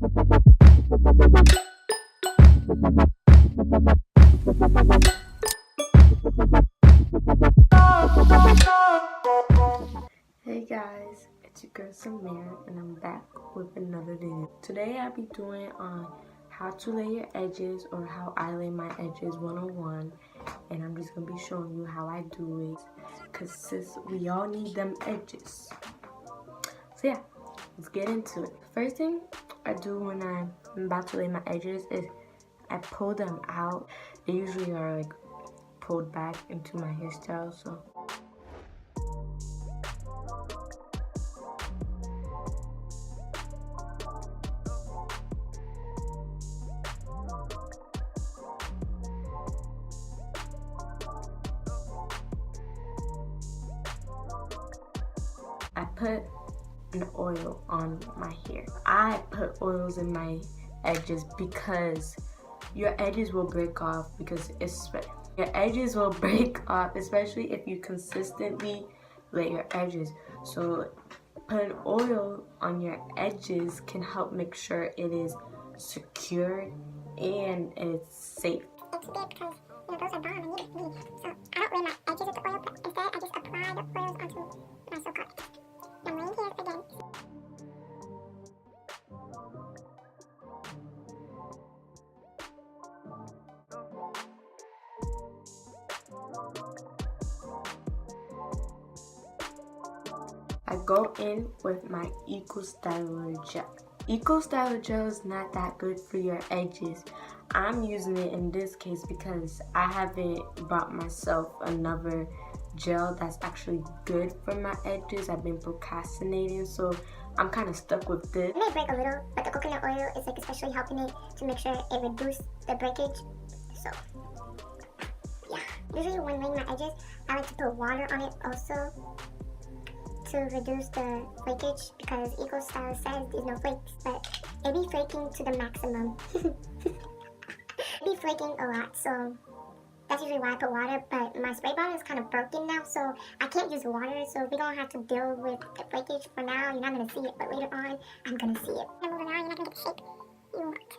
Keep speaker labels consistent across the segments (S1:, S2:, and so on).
S1: Hey guys, it's your girl Samira and I'm back with another video. Today I'll be doing on how to lay your edges, or how I lay my edges 101, and I'm just going to be showing you how I do it, because sis, we all need them edges. So yeah, let's get into it. First thing I do when I'm about to lay my edges is I pull them out. They usually are like pulled back into my hairstyle, so I put an oil on my hair. I put oils in my edges because your edges will break off, because your edges will break off, especially if you consistently lay your edges. So putting oil on your edges can help make sure it is secure and it's safe.
S2: It's good because, those are bomb and you need. So I don't lay my edges with the oil, but instead I just apply the oils onto my so-called. I'm laying here again.
S1: I go in with my Eco Styler gel. Eco Styler gel is not that good for your edges. I'm using it in this case because I haven't bought myself another gel that's actually good for my edges. I've been procrastinating, so I'm kind of stuck with this.
S2: It may break a little, but the coconut oil is like especially helping it to make sure it reduces the breakage. So yeah, usually when laying my edges, I like to put water on it also to reduce the flakage, because Eco Style says there's no flakes, but it be flaking to the maximum. It be flaking a lot, so that's usually why I put water. But my spray bottle is kind of broken now, so I can't use water, so we're gonna have to deal with the flakage for now. You're not gonna see it, but later on I'm gonna see it. And moving on, you're not gonna get the shape you want.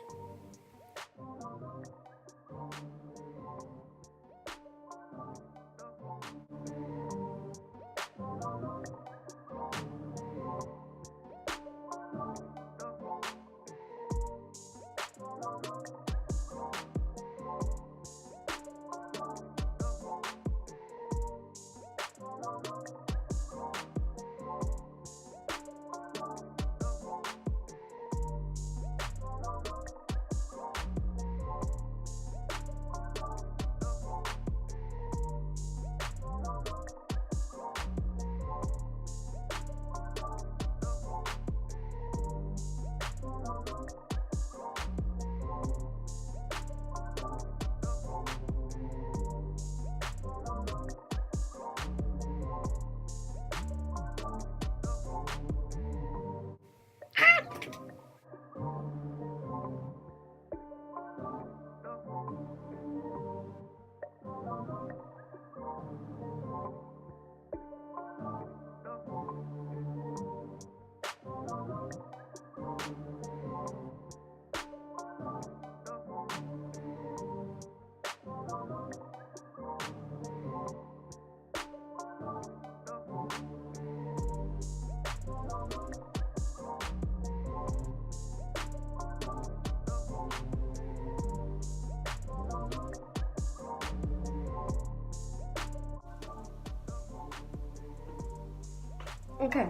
S1: Okay,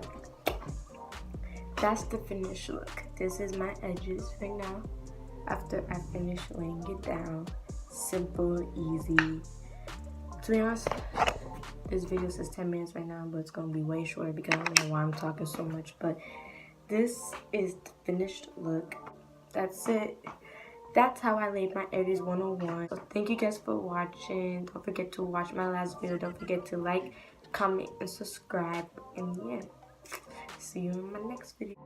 S1: that's the finished look. This is my edges right now after I finish laying it down. Simple, easy. To be honest, this video says 10 minutes right now, but it's gonna be way shorter because I don't know why I'm talking so much. But this is the finished look. That's it. That's how I laid my edges 101. So thank you guys for watching. Don't forget to watch my last video. Don't forget to like, comment, and subscribe. And yeah, see you in my next video.